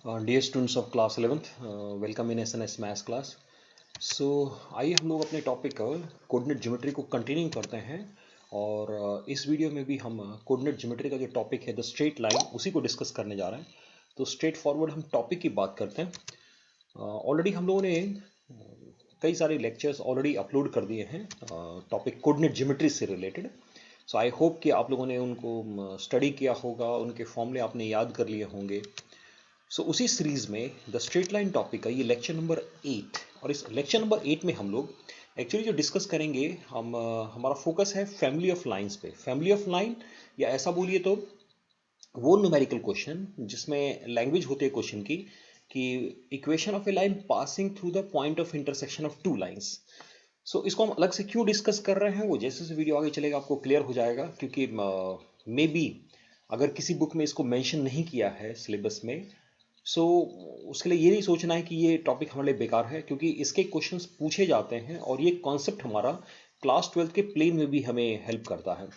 Dear students of class 11th, welcome in SNS maths class. So आइए हम लोग अपने टॉपिक कोऑर्डिनेट ज्योमेट्री को कंटिन्यू करते हैं। और इस वीडियो में भी हम कोऑर्डिनेट ज्योमेट्री का जो टॉपिक है द स्ट्रेट लाइन उसी को डिस्कस करने जा रहे हैं। तो स्ट्रेट फॉरवर्ड हम टॉपिक की बात करते हैं। ऑलरेडी हम लोगों ने कई सारे लेक्चर्स ऑलरेडी अपलोड कर दिए हैं टॉपिक कोऑर्डिनेट ज्योमेट्री से रिलेटेड। सो आई होप कि आप लोगों ने उनको स्टडी किया होगा, उनके फॉर्मूले आपने याद कर लिए होंगे। सो उसी सीरीज में द स्ट्रेट लाइन टॉपिक का ये लेक्चर नंबर 8। और इस लेक्चर नंबर 8 में हम लोग एक्चुअली जो डिस्कस करेंगे, हमारा फोकस है फैमिली ऑफ लाइंस पे। फैमिली ऑफ लाइन, या ऐसा बोलिए तो वो न्यूमेरिकल क्वेश्चन जिसमें लैंग्वेज होती है क्वेश्चन की, कि equation of a line passing through the point of intersection of two lines. So इसको हम अलग से क्यों डिस्कस कर रहे हैं, वो जैसे जैसे वीडियो आगे चलेगा आपको क्लियर हो जाएगा। क्योंकि मे बी अगर किसी बुक में इसको मेंशन नहीं किया है सिलेबस में, सो उसके लिए ये नहीं सोचना है कि ये टॉपिक हमारे लिए बेकार है, क्योंकि इसके क्वेश्चंस पूछे जाते हैं और ये कॉन्सेप्ट हमारा क्लास 12 के प्लेन में भी हमें हेल्प करता है।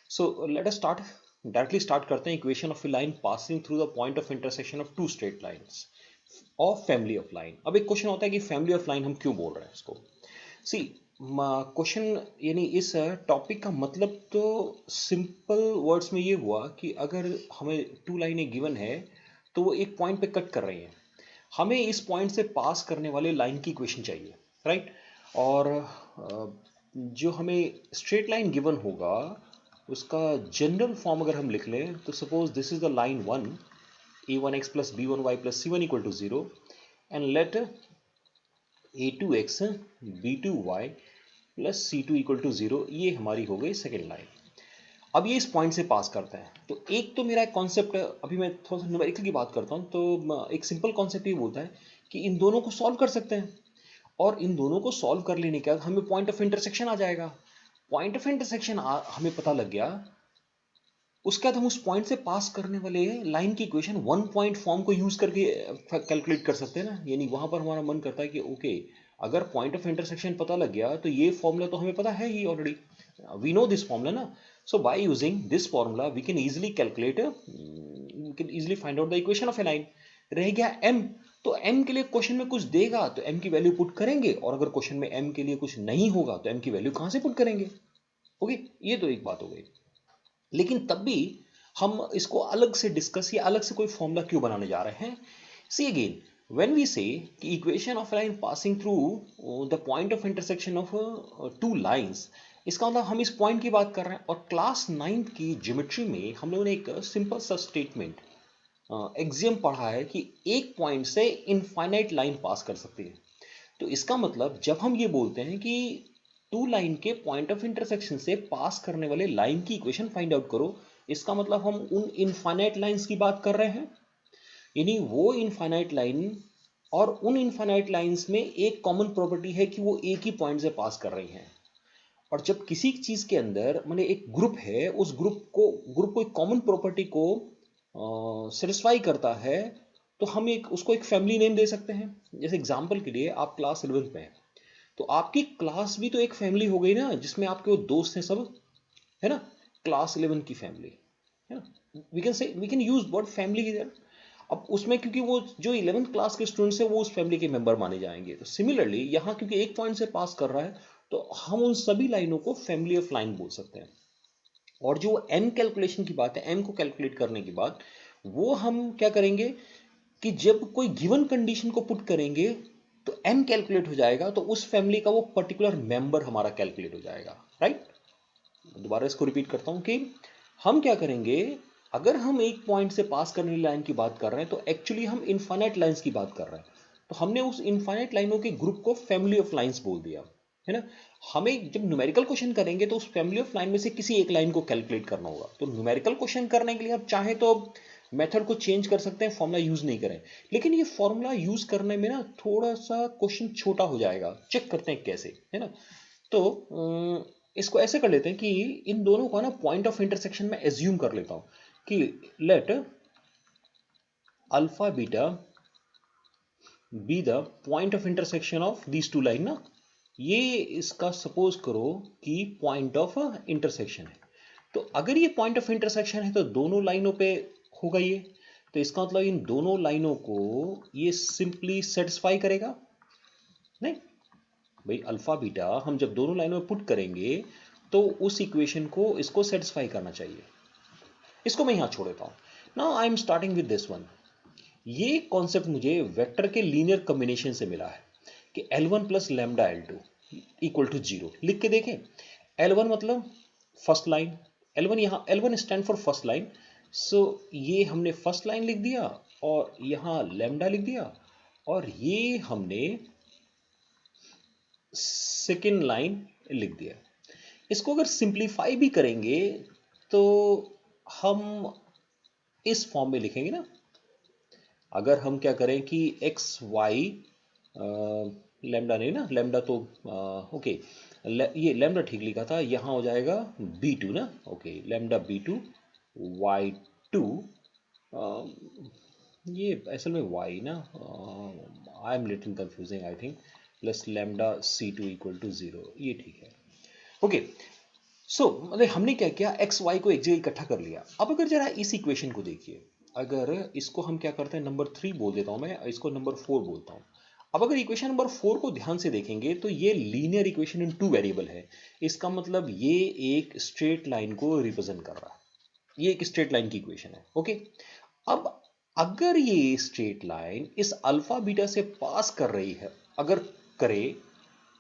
So let us start, directly start करते हैं। Equation of a line passing through the point of intersection of two straight lines of family of line. अब एक क्वेश्चन होता है कि फैमिली ऑफ लाइन हम क्यों बोल रहे हैं इसको। सी क्वेश्चन, यानी इस टॉपिक का मतलब तो सिंपल वर्ड्स में ये हुआ कि अगर हमें टू लाइनें गिवन है तो वो एक पॉइंट पे कट कर रही हैं, हमें इस पॉइंट से पास करने वाले लाइन की इक्वेशन चाहिए, राइट। और जो हमें स्ट्रेट लाइन गिवन होगा उसका जनरल फॉर्म अगर हम लिख लें तो suppose this is the line 1, a1x plus b1y plus c1 equal to 0 and let a2x b2y plus c2 equal to 0, ये हमारी हो गई सेकेंड लाइन। अब ये इस पॉइंट से पास करता है। तो एक तो मेरा एक कॉन्सेप्ट, अभी मैं थोड़ा सा न्यूमेरिकल की बात करता हूँ, तो एक सिंपल कॉन्सेप्ट ये बोलता है कि इन दोनों को सॉल्व कर सकते हैं, और इन दोनों को सॉल्व कर लेने के बाद हमें पॉइंट ऑफ इंटरसेक्शन आ जाएगा। पॉइंट ऑफ इंटरसेक्शन हमें पता लग गया, उसके बाद हम उस पॉइंट से पास करने वाले लाइन की इक्वेशन वन पॉइंट फॉर्म को यूज करके कैलकुलेट कर सकते हैं ना। यानी वहां पर हमारा मन करता है कि ओके, अगर पॉइंट ऑफ इंटरसेक्शन पता लग गया तो ये फॉर्मूला तो हमें पता है ही already, we know this formula ना। So by using this formula we can easily calculate, we can easily find out the equation of a line. रह गया m, तो m के लिए क्वेश्चन में कुछ देगा तो m की वैल्यू पुट करेंगे, और अगर क्वेश्चन में m के लिए कुछ नहीं होगा तो m की वैल्यू कहां से पुट करेंगे। ओके, ये तो एक बात हो गई। लेकिन तब भी हम इसको अलग से डिस्कस या अलग से कोई फॉर्मूला क्यों बनाने जा रहे हैं। सी अगेन, व्हेन वी से कि equation of line passing through the point of intersection of two lines, इसका मतलब हम इस पॉइंट की बात कर रहे हैं। और क्लास 9 की ज्योमेट्री में हम लोगों ने एक सिंपल सा स्टेटमेंट, एक्सियम पढ़ा है कि एक पॉइंट से इनफाइनाइट लाइन पास कर सकती है। तो इसका मतलब जब हम ये बोलते हैं कि टू लाइन के पॉइंट ऑफ इंटरसेक्शन से पास करने वाले लाइन की इक्वेशन फाइंड आउट करो, इसका मतलब हम उन इनफाइनाइट लाइंस की बात कर रहे हैं। यानी वो इनफाइनाइट लाइन, और उन इनफाइनाइट लाइंस में एक कॉमन प्रॉपर्टी है कि वो एक ही पॉइंट से पास कर रही हैं। और जब किसी चीज के अंदर माने एक ग्रुप है, उस ग्रुप को एक कॉमन प्रॉपर्टी को सेटिस्फाई करता है, तो हम एक उसको एक फैमिली नेम दे सकते हैं। जैसे एग्जांपल के लिए आप क्लास 11th में हैं, तो आपकी क्लास भी तो एक फैमिली हो गई ना, जिसमें आपके वो दोस्त हैं सब, है ना। क्लास 11 की फैमिली, है ना। We can use word family इधर। अब उसमें क्योंकि वो जो 11th क्लास के स्टूडेंट्स हैं वो उस फैमिली के मेंबर माने जाएंगे, तो सिमिलरली यहाँ क्योंकि एक पॉइंट से पास कर रहा है तो हम उन सभी लाइनों को फैमिली ऑफ लाइन बोल सकते हैं। और जो m कैलकुलेशन की बात है, m को कैलकुलेट करने की बात, वो हम क्या करेंगे कि जब कोई गिवन कंडीशन को पुट करेंगे तो m कैलकुलेट हो जाएगा, तो उस फैमिली का वो पर्टिकुलर मेंबर हमारा कैलकुलेट हो जाएगा, राइट। दोबारा इसको रिपीट करता हूं कि हम क्या करेंगे, अगर हम एक पॉइंट से पास करने वाली लाइन की बात कर रहे हैं तो एक्चुअली हम इनफाइनाइट लाइंस की बात कर रहे हैं। तो हमने उस इनफाइनाइट लाइनों के ग्रुप को फैमिली ऑफ लाइंस बोल दिया, है ना। हमें जब न्यूमेरिकल क्वेश्चन करेंगे तो उस फैमिली ऑफ लाइन में से किसी एक लाइन को कैलकुलेट करना होगा। तो न्यूमेरिकल क्वेश्चन करने के लिए आप चाहे तो मेथड को चेंज कर सकते हैं, फॉर्मूला यूज नहीं करें। लेकिन ये फॉर्मूला यूज करने में ना थोड़ा सा क्वेश्चन छोटा हो जाएगा, चेक करते हैं कैसे, है ना। तो इसको ऐसे कर लेते हैं कि इन दोनों का ना पॉइंट ऑफ इंटरसेक्शन में एज्यूम कर लेता हूं कि let alpha beta be the point of intersection of these two line ना। ये इसका सपोज करो कि पॉइंट ऑफ इंटरसेक्शन है। तो अगर ये पॉइंट ऑफ इंटरसेक्शन है तो दोनों लाइनों पे होगा ये। तो इसका मतलब इन दोनों लाइनों को ये सिंपली सेटिस्फाई करेगा नहीं भाई। अल्फा बीटा हम जब दोनों लाइनों में पुट करेंगे तो उस इक्वेशन को इसको सेटिस्फाई करना चाहिए। इसको मैं यहां छोड़ देता हूं। Now I am starting with this one. ये कॉन्सेप्ट मुझे वेक्टर के लीनियर कॉम्बिनेशन से मिला है कि L1 plus lambda L2 equal to 0। लिख के देखें। L1 मतलब फर्स्ट लाइन, L1 यहां L1 stand for first line. So ये हमने फर्स्ट लाइन लिख दिया और यहां लैम्डा लिख दिया और ये हमने सेकेंड लाइन लिख दिया। इसको अगर सिंप्लीफाई भी करेंगे तो हम इस फॉर्म में लिखेंगे ना। अगर हम क्या करें कि एक्स वाई, लैम्डा नहीं ना, लैम्डा तो ओके, ये लैम्डा ठीक लिखा था, यहाँ हो जाएगा b2 ना। ओके, लैम्डा b2 y2, ये असल में y ना, I am little confusing I think, plus lambda c2 equal to 0, ये ठीक है। ओके, सो मतलब हमने क्या किया, एक्स वाई को एक जगह इकट्ठा कर लिया। अब अगर जरा इस इक्वेशन को देखिए, अगर इसको हम क्या करते हैं, नंबर 3 बोल देता हूं मैं, इसको नंबर 4 बोलता हूं। अब अगर इक्वेशन नंबर 4 को ध्यान से देखेंगे तो ये लीनियर इक्वेशन इन 2 वेरिएबल है। इसका मतलब ये एक स्ट्रेट लाइन को रिप्रेजेंट कर रहा है। ये एक स्ट्रेट लाइन की इक्वेशन है। ओके, अब अगर ये स्ट्रेट लाइन इस अल्फा बीटा से पास कर रही है, अगर करे,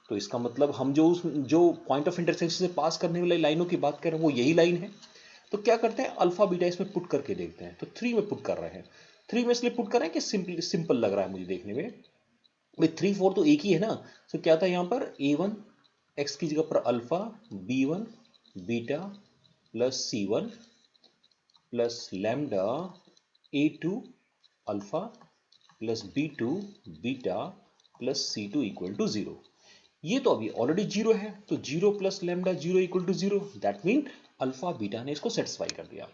तो इसका मतलब हम जो पॉइंट ऑफ इंटरसेक्शन से पास करने वाली लाइनों की बात कर रहे हैं वो यही लाइन है। तो क्या करते हैं, अल्फा बीटा इसमें पुट करके देखते हैं। तो 3 में पुट कर रहे हैं। 3 में इसलिए पुट कर रहे हैं कि सिंपल लग रहा है मुझे देखने में। भाई 3 4 तो एक ही है ना। तो क्या था यहाँ पर, a1 x की जगह पर alpha, b1 beta plus c1 plus lambda a2 alpha plus b2 beta plus c2 equal to 0। ये तो अभी ऑलरेडी 0 है, तो 0 plus lambda 0 equal to 0, that mean alpha beta ने इसको सेटिस्फाई कर दिया।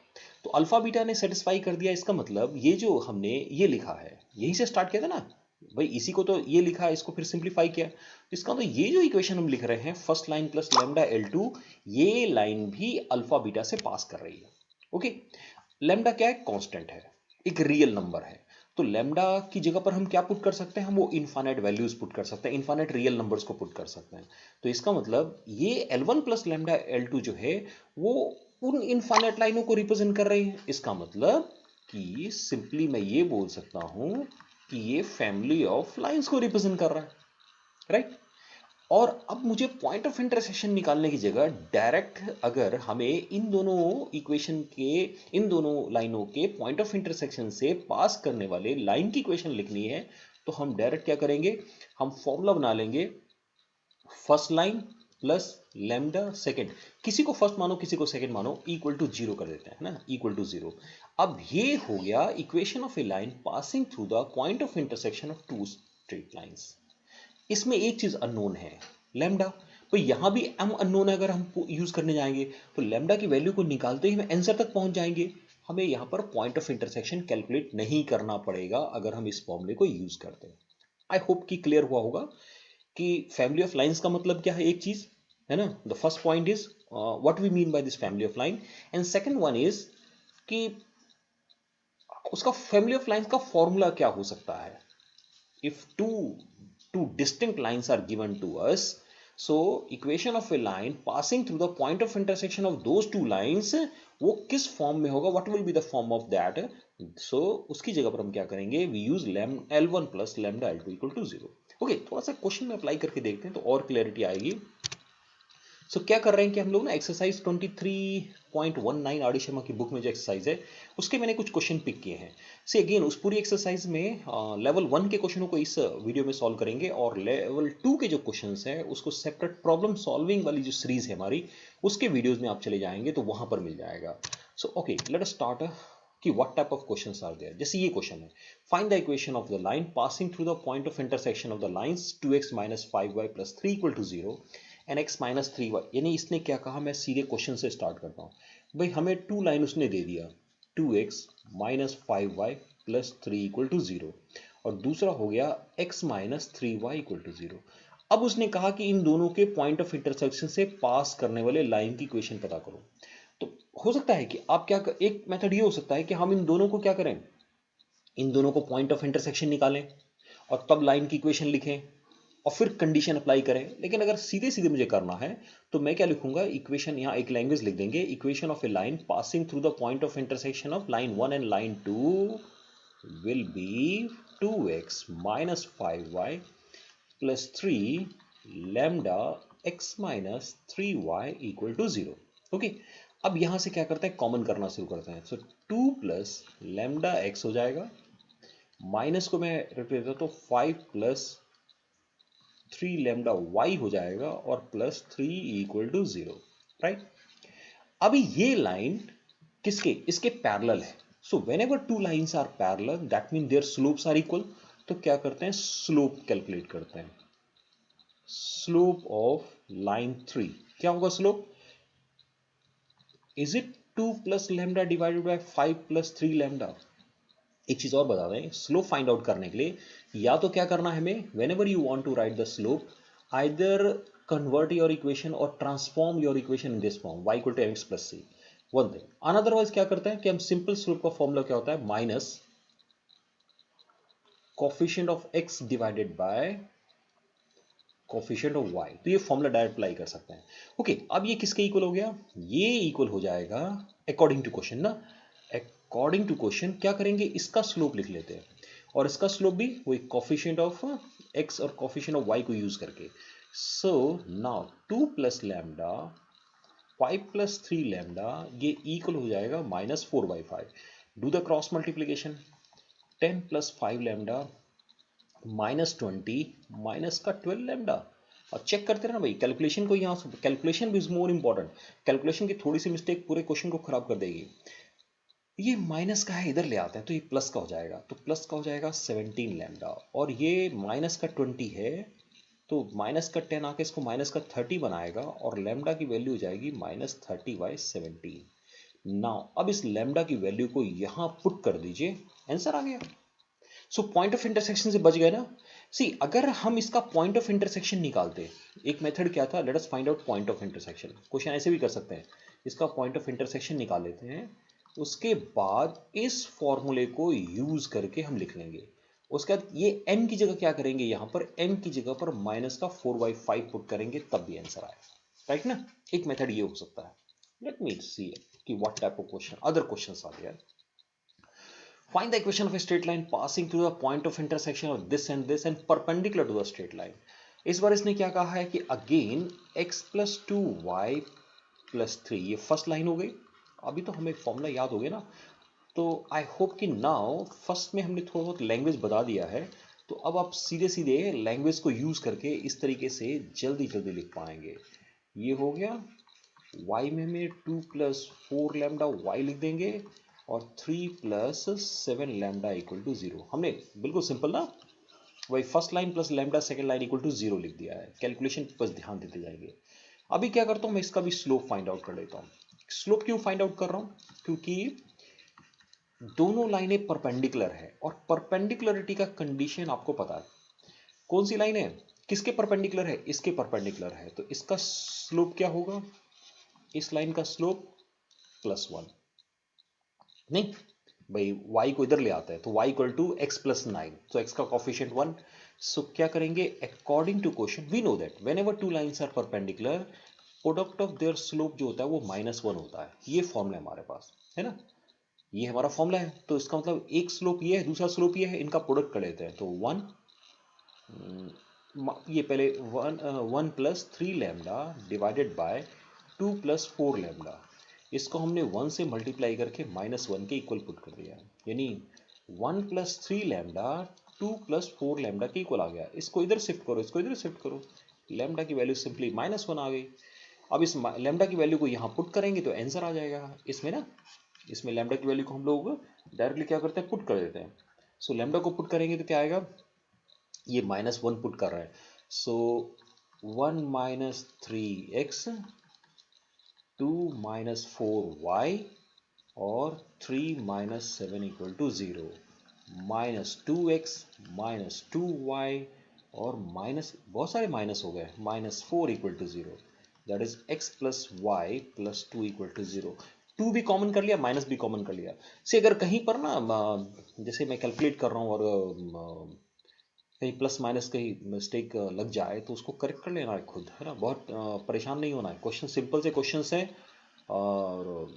तो अल्फा बीटा ने सेटिस्फाई कर दिया, इसका मतलब ये जो हमने ये लिखा है, यहीं से स्टार्ट किया था ना भाई, इसी को तो ये लिखा है, इसको फिर सिंप्लीफाई किया। इसका तो ये जो इक्वेशन हम लिख रहे हैं, first line plus lambda L2, ये लाइन भी अल्फा बीटा से पास कर रही है। ओके, लैम्डा क्या है, कांस्टेंट है, एक रियल नंबर है। तो लैम्डा की जगह पर हम क्या पुट कर सकते हैं, हम वो इनफाइनाइट वैल्यूज पुट कर सकते हैं, इनफाइनाइट रियल नंबर्स को पुट कर सकते हैं। तो इसका मतलब ये L1 प्लस लैम्डा L2 जो है वो उन इनफाइनाइट लाइनों को रिप्रेजेंट कर रही है। इसका मतलब कि सिंपली मैं ये बोल सकता हूं कि ये फैमिली ऑफ लाइंस को रिप्रेजेंट कर रहा है, राइट। और अब मुझे पॉइंट ऑफ इंटरसेक्शन निकालने की जगह डायरेक्ट अगर हमें इन दोनों इक्वेशन के, इन दोनों लाइनों के पॉइंट ऑफ इंटरसेक्शन से पास करने वाले लाइन की इक्वेशन लिखनी है, तो हम डायरेक्ट क्या करेंगे, हम फॉर्मूला बना लेंगे, first line plus lambda second, किसी को फर्स्ट मानो किसी को सेकेंड मानो, इक्वल टू 0 कर देते हैं ना, इक्वल टू 0। अब ये हो गया equation of a line passing through the point of intersection of two straight lines. इसमें एक चीज अननोन है, लैम्डा। तो यहां भी एम अननोन है, अगर हम यूज करने जाएंगे तो लैम्डा की वैल्यू को निकालते ही हम आंसर तक पहुंच जाएंगे। हमें यहां पर पॉइंट ऑफ इंटरसेक्शन कैलकुलेट नहीं करना पड़ेगा अगर हम इस फॉर्मूले को यूज करते हैं। आई होप कि क्लियर हुआ होगा कि फैमिली ऑफ लाइंस का मतलब क्या है, एक चीज है ना। The first point is what we mean by this family of line, and second one is कि उसका फैमिली ऑफ लाइंस का फॉर्मूला क्या हो सकता है। if two distinct lines are given to us, so equation of a line passing through the point of intersection of those two lines, वो किस form में होगा, what will be the form of that, so उसकी जगह पर हम क्या करेंगे, we use L1 plus lambda L2 equal to 0। Okay, थोड़ा सा क्वेश्चन में अप्लाई करके देखते हैं तो और क्लैरिटी आएगी। सो क्या कर रहे हैं कि हम लोग ना एक्सरसाइज 23.19 आर डी शर्मा की बुक में जो एक्सरसाइज है उसके मैंने कुछ क्वेश्चन पिक किए हैं। से अगेन उस पूरी एक्सरसाइज में लेवल 1 के क्वेश्चनों को इस वीडियो में सॉल्व करेंगे और लेवल 2 के जो क्वेश्चंस हैं उसको सेपरेट प्रॉब्लम सॉल्विंग वाली जो सीरीज है हमारी उसके वीडियोज में आप चले जाएंगे तो वहां पर मिल जाएगा। So okay, let us start कि what type of questions are there. जैसे ये क्वेश्चन है, find the equation of the line passing through the point of intersection of the lines 2x - 5y + 3 = 0 and x - 3y। यानी इसने क्या कहा, मैं सीधे क्वेश्चन से स्टार्ट करता हूं। भाई हमें टू लाइन उसने दे दिया, 2x - 5y + 3 = 0 और दूसरा हो गया x - 3y = 0। अब उसने कहा कि इन दोनों के पॉइंट ऑफ इंटरसेक्शन से पास करने वाले लाइन की इक्वेशन पता करो। तो हो सकता है कि आप क्या एक मेथड ये हो सकता है कि हम इन दोनों को क्या करें, इन दोनों को पॉइंट ऑफ इंटरसेक्शन निकालें और तब लाइन की इक्वेशन लिखें और फिर कंडीशन अप्लाई करें। लेकिन अगर सीधे सीधे मुझे करना है तो मैं क्या लिखूंगा, इक्वेशन, यहाँ एक लैंग्वेज लिख देंगे, equation of a line passing through the point of intersection of line 1 and line 2 will be 2x minus 5y plus 3 lambda x minus 3y equal to 0। Okay, अब यहां से क्या करते हैं, कॉमन करना शुरू करते हैं। सो 2 प्लस लैम्डा एक्स हो जाएगा, माइनस को मैं रख देता तो 5 प्लस 3 लैम्डा वाई हो जाएगा और प्लस 3 इक्वल टू 0। राइट, अभी ये लाइन किसके, इसके पैरेलल है। So whenever two lines are parallel that mean their slopes are equal. तो क्या करते हैं, स्लोप कैलकुलेट करते हैं। स्लोप ऑफ लाइन 3 क्या होगा, slope is it 2 plus lambda divided by 5 plus 3 lambda. एक चीज और बता दें, स्लोप फाइंड आउट करने के लिए या तो क्या करना है हमें, whenever you want to write the slope either convert your equation or transform your equation in this form y equal to mx plus c, one thing. Otherwise क्या करते हैं कि हम सिंपल स्लोप का फॉर्मूला क्या होता है, minus coefficient of x divided by coefficient of y। तो ये फॉर्मूला डायरेक्ट अप्लाई कर सकते हैं। ओके, अब ये किसके इक्वल हो गया, ये इक्वल हो जाएगा अकॉर्डिंग टू क्वेश्चन ना, अकॉर्डिंग टू क्वेश्चन क्या करेंगे, इसका स्लोप लिख लेते हैं और इसका स्लोप भी वही कोफिशिएंट ऑफ x और कोफिशिएंट ऑफ y को यूज करके। So now 2 plus lambda 5 plus 3 lambda ये इक्वल हो जाएगा minus 4/5। Do the cross multiplication, 10 plus 5 lambda minus 20 minus का 12 लैम्डा। और चेक करते रहना भाई, कैलकुलेशन को यहाँ से, कैलकुलेशन भी इज मोर इंपॉर्टेंट। कैलकुलेशन की थोड़ी सी मिस्टेक पूरे क्वेश्चन को खराब कर देगी। ये माइनस का है, इधर ले आते हैं तो ये प्लस का हो जाएगा, तो प्लस का हो जाएगा 17 लैम्डा और ये माइनस का 20 है तो माइनस का 10 आके इसको माइनस का 30 बनाएगा और लैम्डा की वैल्यू हो जाएगी माइनस 30/17। नाउ अब इस लैम्डा की वैल्यू को यहां पुट कर दीजिए, आंसर आ गया। सो पॉइंट ऑफ इंटरसेक्शन से बच गए ना। सी अगर हम इसका पॉइंट ऑफ इंटरसेक्शन निकालते, एक मेथड क्या था, let us find out point of intersection. Question ऐसे भी कर सकते हैं, इसका पॉइंट ऑफ इंटरसेक्शन निकाल लेते हैं, उसके बाद इस फॉर्मूले को यूज करके हम लिख लेंगे। उसके बाद ये n की जगह क्या करेंगे, यहां पर n की जगह पर माइनस का 4/5 पुट करेंगे तब भी आंसर आएगा। राइट ना, एक मेथड ये हो सकता है। लेट मी सी कि what type of question, other questions आ गया। Find the equation of a straight line passing through the point of intersection of this and perpendicular to the straight line। इस बार इसने क्या कहा है कि again x plus 2y plus 3, ये first line हो गई। अभी तो हमें फॉर्मूला याद हो गया ना, तो आई होप कि नाउ फर्स्ट में हमने थोड़ा बहुत लैंग्वेज बता दिया है, तो अब आप सीधे सीधे लैंग्वेज को यूज करके इस तरीके से जल्दी जल्दी लिख पाएंगे। ये हो गया, y में हमें 2 प्लस 4 लैम्डा y लिख देंगे और 3 प्लस 7 लैम्डा इक्वल टू 0। हमने बिल्कुल सिंपल ना, वही first line plus lambda second line equal to 0 लिख दिया है। कैलकुलेशन बस ध्यान देते जाएंगे। अभी क्या करता हूं, मैं इसका भी स्लोप फाइंड आउट कर लेता हूं। स्लोप क्यों फाइंड आउट कर रहा हूं, क्योंकि दोनों लाइनें परपेंडिकुलर है और परपेंडिकुलरिटी का कंडीशन आपको पता है। कौन सी लाइन है, किसके परपेंडिकुलर है, इसके परपेंडिकुलर है, तो इसका स्लोप क्या होगा, इस लाइन का स्लोप +1। नहीं भाई, y को इधर ले आता है तो y equal to x plus 9, तो x का कॉफिशिएंट 1। सो क्या करेंगे, according to question we know that whenever two lines are perpendicular product of their slope जो होता है वो -1 होता है। ये फॉर्मूला हमारे पास है ना, ये हमारा फॉर्मूला है। तो इसका मतलब एक स्लोप ये है, दूसरा स्लोप ये है, इनका प्रोडक्ट कर लेते हैं तो 1, ये पहले 1 plus 3 lambda divided bye 2 plus 4 lambda, इसको हमने 1 से मल्टीप्लाई करके -1 के इक्वल पुट कर दिया, यानी 1 प्लस 3 लैम्डा 2 प्लस 4 लैम्डा के इक्वल आ गया। इसको इधर शिफ्ट करो, इसको इधर शिफ्ट करो, लैम्डा की वैल्यू सिंपली -1 आ गई। अब इस लैम्डा की वैल्यू को यहाँ पुट करेंगे तो आंसर आ जाएगा इसमें ना। इसमें लैम्डा की वैल्यू को हम लोग डायरेक्टली क्या करते हैं, पुट कर देते हैं। सो लैम्डा को पुट करेंगे तो क्या आएगा, ये -1 पुट कर रहा है, सो 1 माइनस 3x 2 माइनस 4y और 3 minus 7 equal to 0, -2x -2y और माइनस, बहुत सारे माइनस हो गए, -4 equal to 0, that is x plus y plus 2 equal to 0। Two भी कॉमन कर लिया, माइनस भी कॉमन कर लिया। से अगर कहीं पर ना जैसे मैं कैलकुलेट कर रहा हूँ और कहीं प्लस माइनस कहीं मिस्टेक लग जाए तो उसको करेक्ट कर लेना है खुद, है ना। बहुत परेशान नहीं होना है। क्वेश्चन सिंपल से क्वेश्चन है और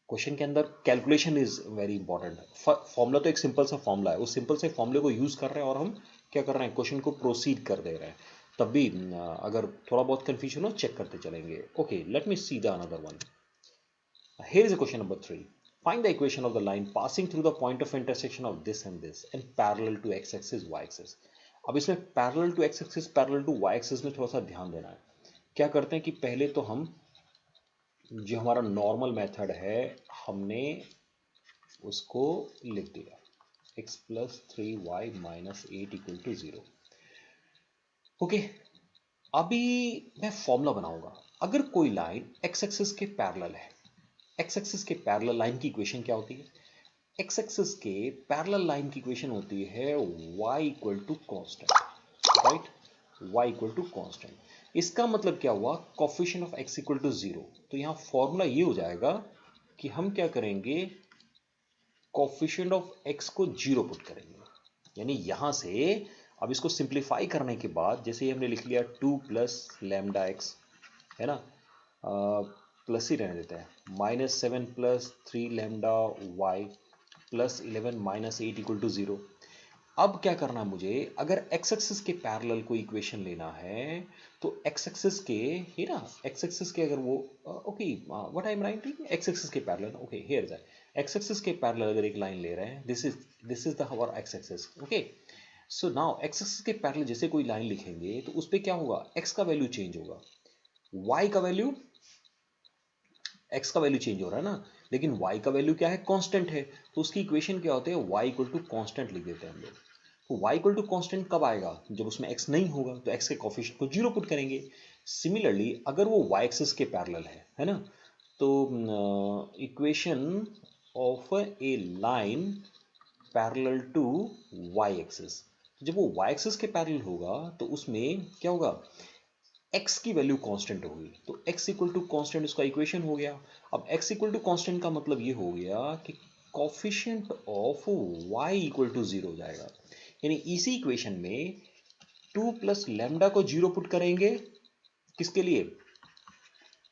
क्वेश्चन के अंदर calculation is very important. Formula तो एक सिंपल सा फॉर्मूला है, उस सिंपल से फॉर्मूले को यूज कर रहे हैं और हम क्या कर रहे हैं, क्वेश्चन को प्रोसीड कर दे रहे हैं। तब भी अगर थोड़ा बहुत कंफ्यूजन हो चेक करते चलेंगे। Okay, late me see the another one. Here is a question number 3. Find the equation of the line passing through the point of intersection of this and this and parallel to x-axis, y-axis. अब इसमें parallel to x-axis, parallel to y-axis में थोड़ा सा ध्यान देना है। क्या करते हैं कि पहले तो हम जो हमारा नॉर्मल मेथड है हमने उसको लिख दिया, x plus 3y minus 8 equal to 0। Okay, अभी मैं फॉर्मूला बनाऊंगा। अगर कोई लाइन x एक्सिस के पैरेलल है, x एक्सिस के पैरेलल लाइन की इक्वेशन क्या होती है? x एक्सिस के पैरेलल लाइन की इक्वेशन होती है y equal to constant, right, y equal to constant. इसका मतलब क्या हुआ, coefficient of x equal to 0। तो यहां फॉर्मूला ये हो जाएगा कि हम क्या करेंगे, कोफिशिएंट ऑफ x को 0 पुट करेंगे। यानी यहां से अब इसको सिंप्लीफाई करने के बाद जैसे ही हमने लिख लिया 2 प्लस लैम्डा एक्स, है ना, प्लस ही रहने देते हैं, -7 plus 3 lambda y plus 11 minus 8 equal to 0। अब क्या करना है मुझे, अगर x एक्सिस के पैरेलल को इक्वेशन लेना है तो x एक्सिस के, ही ना, x एक्सिस के अगर वो okay, what I am writing, x axis के parallel, okay here is x axis के पैरेलल अगर एक लाइन ले रहे हैं, this is the our x axis. Okay, so now x axis के पैरेलल जैसे कोई लाइन लिखेंगे तो उस पर क्या होगा, x का वैल्यू चेंज होगा, y का वैल्यू, x का वैल्यू चेंज हो रहा है ना, लेकिन y का वैल्यू क्या है, कांस्टेंट है। तो उसकी इक्वेशन क्या होते हैं, y इक्वल टू कांस्टेंट लिख देते हैं हम लोग। तो y इक्वल टू कांस्टेंट कब आएगा, जब उसमें x नहीं होगा, तो x के कोफिशिएंट को 0 पुट करेंगे। सिमिलरली अगर वो y एक्सिस के पैरेलल है ना, तो equation of a line parallel to y axis, जब वो y एक्सिस के पैरेलल होगा तो उसमें क्या होगा, x की वैल्यू कांस्टेंट होगी। तो x इक्वल टू कांस्टेंट इसका इक्वेशन हो गया। अब x इक्वल टू कांस्टेंट का मतलब ये हो गया कि coefficient of y equal to 0 हो जाएगा। यानी इसी इक्वेशन में 2 प्लस लैम्डा को 0 पुट करेंगे, किसके लिए,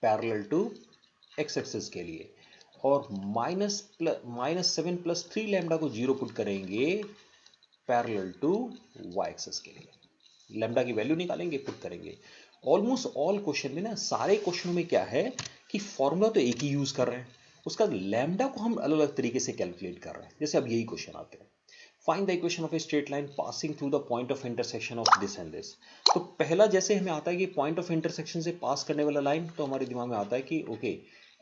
पैरेलल टू x एक्सिस के लिए, और -7 प्लस 3 लैम्डा को 0 पुट करेंगे पैरेलल टू y एक्सिस के लिए। लैम्डा की वैल्यू निकालेंगे, पुट करेंगे। ऑलमोस्ट ऑल क्वेश्चन में ना, सारे क्वेश्चनों में क्या है कि फॉर्मूला तो एक ही यूज कर रहे हैं, उसका लैम्डा को हम अलग अलग तरीके से कैलकुलेट कर रहे हैं। जैसे अब यही क्वेश्चन आते हैं, find the equation of a straight line passing through the point of intersection of this and this. तो पहला जैसे हमें आता है कि पॉइंट ऑफ इंटरसेक्शन से पास करने वाला लाइन, तो हमारे दिमाग में आता है कि okay,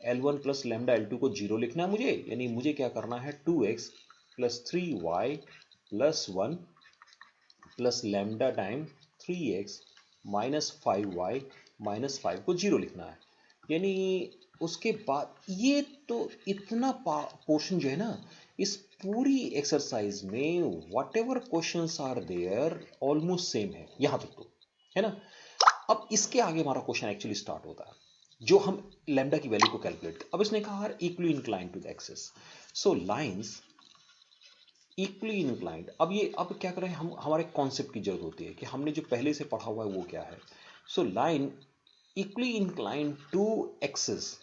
L1 plus lambda L2 को 0 लिखना है मुझे। यानी मुझे क्या करना है, 2x plus 3y plus 1 plus lambda time 3x minus 5y minus 5 को 0 लिखना है। यानी उसके बाद ये तो इतना पोर्शन जो है ना, इस पूरी एक्सरसाइज में whatever question are there almost same है यहां तक तो, है ना। अब इसके आगे हमारा क्वेश्चन एक्चुअली स्टार्ट होता है, जो हम लैम्डा की वैल्यू को कैलकुलेट, अब इसने कहा equally inclined to the axis, so lines equally inclined. अब क्या करें, हम हमारे कॉन्सेप्ट की जरूरत होती है कि हमने जो पहले से पढ़ा हुआ है वो क्या है। So line equally inclined to axis,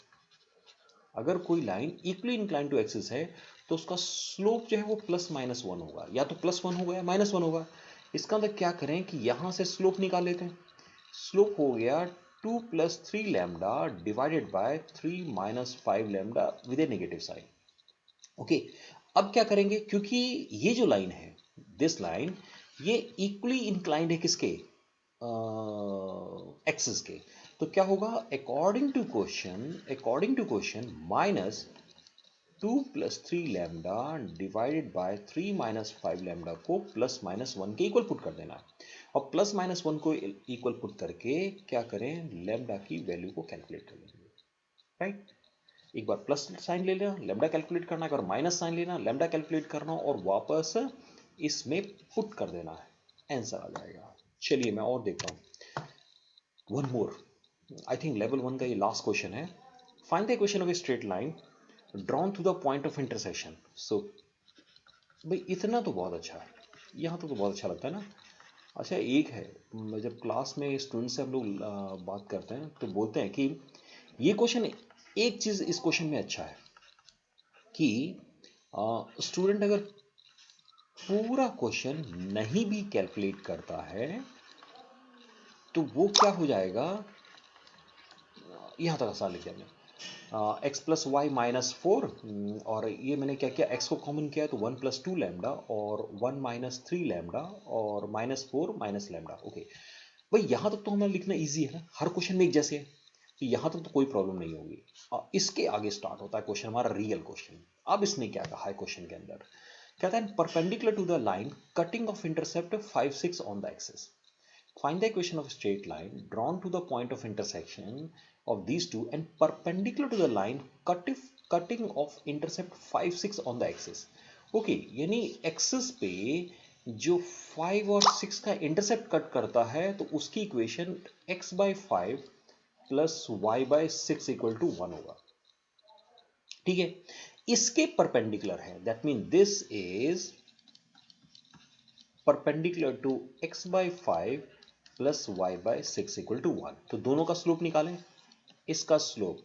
अगर कोई line equally inclined to axis है तो उसका स्लोप जो है वो +-1 होगा, या तो +1 होगा या -1 होगा। इसका मतलब क्या करें कि यहां से स्लोप निकाल लेते हैं। स्लोप हो गया 2 plus 3 lambda divided by 3 minus 5 lambda with a negative sign. Okay, अब क्या करेंगे, क्योंकि ये जो लाइन है, दिस लाइन, ये इक्वली इंक्लाइंड है किसके, एक्सिस के। तो क्या होगा, according to question minus 2 plus 3 lambda divided by 3 minus 5 lambda को +-1 के इक्वल पुट कर देना। और +-1 को इक्वल पुट करके क्या करें, लैम्डा की वैल्यू को कैलकुलेट कर लेंगे, राइट। एक बार प्लस साइन ले लेना, लैम्डा कैलकुलेट करना, एक बार माइनस साइन लेना, लैम्डा कैलकुलेट करना, और वापस इसमें पुट कर देना है, आंसर आ जाएगा। चलिए मैं और देखता हूं, one more, I think level 1 का ये लास्ट क्वेश्चन है। Find the equation of a straight line drawn through the point of intersection. So भाई इतना तो बहुत अच्छा है, यहाँ तो बहुत अच्छा लगता है ना। अच्छा एक है, जब क्लास में स्टूडेंट से हम लोग बात करते हैं तो बोलते हैं कि ये क्वेश्चन, एक चीज़ इस क्वेश्चन में अच्छा है कि स्टूडेंट अगर पूरा क्वेश्चन नहीं भी कैलकुलेट करता है तो वो क्या हो जाएगा, यहाँ तक आसान लिख दिया हमने, x plus y minus four, और ये मैंने क्या किया, एक्स को कॉमन किया तो वन प्लस टू लैम्डा और वन माइनस थ्री लैम्डा और minus four minus lambda. Okay भाई यहाँ तक तो हमारा लिखना इजी है ना, हर क्वेश्चन में एक जैसे है, तो यहाँ तक तो कोई प्रॉब्लम नहीं होगी। इसके आगे स्टार्ट होता है क्वेश्चन हमारा रियल क्वेश्चन। अब इसने क्या कहा है क्वेश्चन के अंदर, कहता है perpendicular to the line cutting off intercept 5 6 on the axis, find the equation of a straight line drawn to the point of intersection of these two and perpendicular to the line cutting of intercept 5 6 on the axis। Okay यानी axis पे जो 5 और 6 का intercept cut करता है तो उसकी equation x by 5 plus y by 6 equal to 1 होगा। ठीक है, इसके परपेंडिकुलर है, that mean this is perpendicular to x by 5 plus y by 6 equal to 1। तो दोनों का स्लोप निकालें, इसका स्लोप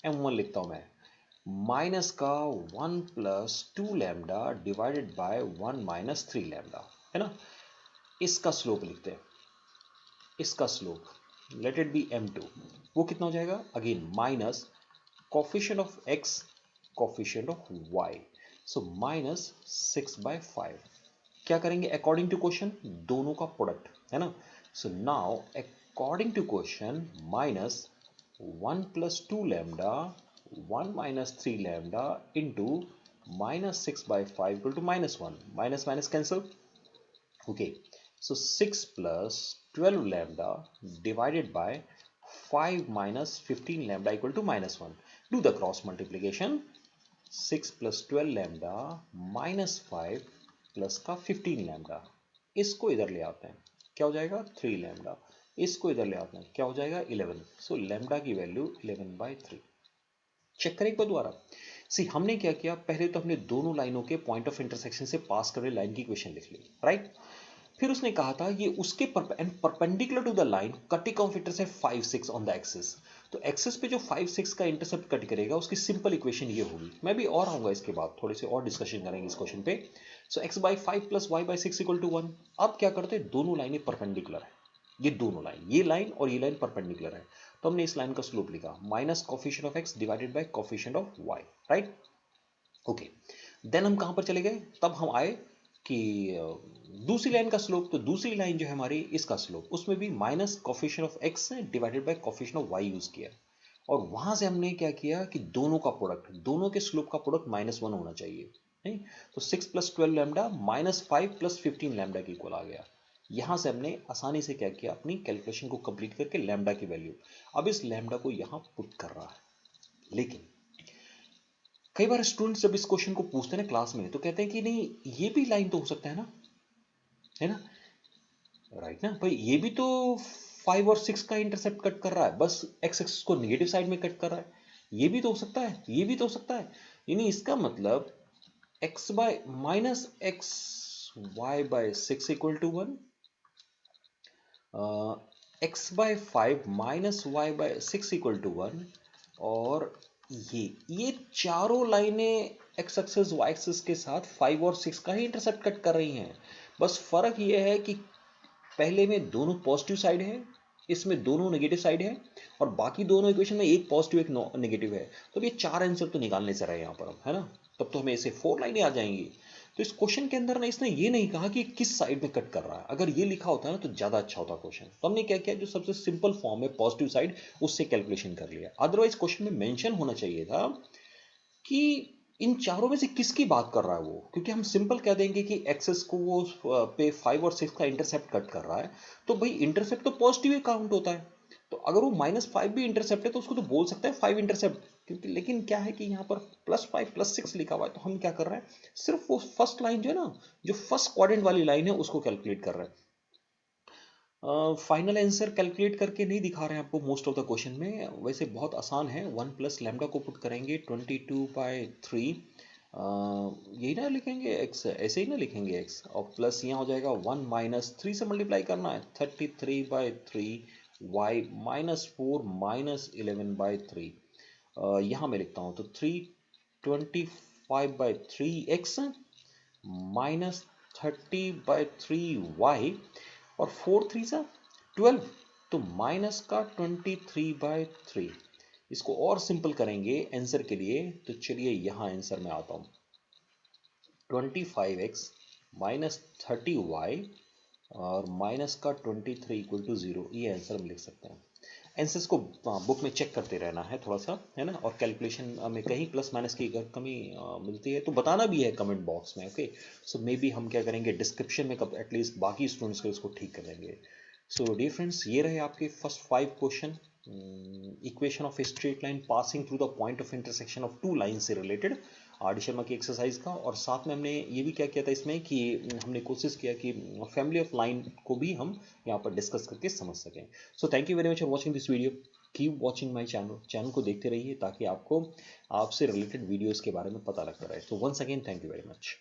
m1 लिखता हूं मैं, माइनस का 1 plus two lambda divided bye 1 minus three lambda, है ना। इसका स्लोप लिखते हैं, इसका slope let it be m2, वो कितना हो जाएगा, again minus coefficient of x coefficient of y, so minus 6 by 5। क्या करेंगे अकॉर्डिंग टू क्वेश्चन, दोनों का प्रोडक्ट, है ना। So now according to question minus 1 plus two lambda 1 minus three lambda into minus 6 by 5 equal to minus 1, minus minus cancel. Okay so 6 plus 12 lambda divided by 5 minus 15 lambda equal to minus 1, do the cross multiplication, 6 plus 12 lambda minus 5 plus का 15 lambda, इसको इधर ले आते हैं, क्या हो जाएगा 3 lambda, इसको इधर ले आते हैं, क्या हो जाएगा 11। सो लैम्डा की वैल्यू 11 बाई 3। चेक करें एक बार दोबारा, सी हमने क्या किया, पहले तो हमने दोनों लाइनों के पॉइंट ऑफ इंटरसेक्शन से पास कर रहे लाइन की इक्वेशन लिख ली, राइट। फिर उसने कहा था ये उसके perpendicular to the line cutting off intercept 5 6 on the axis, तो एक्सिस पे जो 5 6 का इंटरसेप्ट कट करेगा उसकी सिंपल इक्वेशन ये होगी। मैं भी और आऊंगा इसके बाद, थोड़े से और डिस्कशन करेंगे इस क्वेश्चन पे। So x by 5 plus y by 6 equal to 1। अब क्या करते हैं, दोनों लाइनें परपेंडिकुलर है, ये दोनों लाइन, ये लाइन और ये लाइन परपेंडिकुलर है, तो हमने इस लाइन का स्लोप लिखा minus coefficient of x divided by coefficient of y, right. Okay then हम कहां पर चले गए, तब हम आए कि दूसरी लाइन का स्लोप, तो दूसरी लाइन जो है हमारी इसका स्लोप, उसमें भी minus coefficient of x divided by coefficient of y use किया, और वहां से हमने क्या किया कि दोनों का प्रोडक्ट, दोनों के स्लोप का प्रोडक्ट माइनस 1 होना चाहिए, नहीं। तो 6 plus 12 lambda minus 5 plus 15 lambda के इक्वल आ गया। यहां से हमने आसानी से क्या किया, अपनी कैलकुलेशन को कंप्लीट करके लैम्डा की वैल्यू, अब इस लैम्डा को यहां पुट कर रहा है। लेकिन कई बार स्टूडेंट्स जब इस क्वेश्चन को पूछते हैं ना क्लास में, तो कहते हैं कि नहीं ये भी लाइन तो हो सकता है ना, है ना, राइट ना भाई, ये भी तो 5 और 6 का इंटरसेप्ट कट कर रहा है, बस एक्स एक्सिस को निगेटिव साइड में कट कर रहा है, ये भी तो हो सकता है, ये भी तो हो सकता है। यानी इसका मतलब x by minus x y by 6 equal to 1, x by 5 minus y by 6 equal to 1, और ये चारों लाइनें एक्स एक्सिस वाई एक्सिस के साथ 5 और 6 का ही इंटरसेप्ट कट कर रही हैं। बस फर्क ये है कि पहले में दोनों पॉजिटिव साइड है, इसमें दोनों नेगेटिव साइड है, और बाकी दोनों इक्वेशन में एक पॉजिटिव एक नेगेटिव है। तो ये चार आंसर तो निकालने से रहे यहाँ पर हम, है ना, तब तो हमें ऐसे 4 लाइनें आ जाएंगी। तो इस क्वेश्चन के अंदर ना इसने ये नहीं कहा कि किस साइड में कट कर रहा है, अगर ये लिखा होता है ना तो ज़्यादा अच्छा होता क्वेश्चन। तो हमने क्या किया, जो सबसे सिंपल फॉर्म है पॉजिटिव साइड, उससे कैलकुलेशन कर लिया। अदरवाइज क्वेश्चन में मेंशन होना चाहिए था कि इन चारों में से किसकी बात कर रहा है वो, क्योंकि हम सिंपल कह देंगे कि एक्सेस को वो पे 5 और 6 का इंटरसेप्ट कट कर रहा है, तो भाई इंटरसेप्ट तो पॉजिटिव ही काउंट होता है, तो अगर वो -5 भी इंटरसेप्ट है तो उसको तो बोल सकता है 5 इंटरसेप्ट, क्योंकि लेकिन क्या है कि यहाँ पर +5 +6 लिखा हुआ है, तो हम क्या कर रहे हैं, सिर्फ वो फर्स्ट लाइन जो है ना, जो फर्स्ट क्वाड्रेंट वाली लाइन है उसको कैलकुलेट कर रहे हैं। फाइनल आंसर कैलकुलेट करके नहीं दिखा रहे हैं आपको मोस्ट ऑफ द क्वेश्चन में, वैसे बहुत आसान है। 1 प्लस लैम्डा को पुट करेंगे 22/3, यही ना लिखेंगे x, ऐसे ही ना लिखेंगे x, और प्लस यहाँ हो जाएगा 1 माइनस 3 से मल्टीप्लाई करना है 33/3 y माइनस 4 माइनस 11/3, यहाँ मैं लिखता हूँ तो 325/3 x माइनस 30/3 y, और 4 3 सा 12, तो माइनस का 23/3। इसको और सिंपल करेंगे आंसर के लिए, तो चलिए यहाँ आंसर में आता हूँ। 25x माइनस 30y और माइनस का 23 इक्वल टू 0, ये आंसर हम लिख सकते हैं। आंसर्स को बुक में चेक करते रहना है थोड़ा सा, है ना, और कैलकुलेशन में कहीं प्लस माइनस की अगर कमी मिलती है तो बताना भी है कमेंट बॉक्स में, ओके। सो मे बी हम क्या करेंगे, डिस्क्रिप्शन में कब एटलीस्ट बाकी स्टूडेंट्स को इसको ठीक कर देंगे। सो डियर फ्रेंड्स, ये रहे आपके first 5 question, equation of a straight line passing through the point of intersection of two line से रिलेटेड आर डी शर्मा की एक्सरसाइज का। और साथ में हमने ये भी क्या किया था इसमें कि हमने कोशिश किया कि फैमिली ऑफ लाइन को भी हम यहाँ पर डिस्कस करके समझ सकें। So thank you very much for watching this video. Keep watching my channel को देखते रहिए ताकि आपको आपसे रिलेटेड वीडियोज़ के बारे में पता लगता रहे। तो once again thank you very much.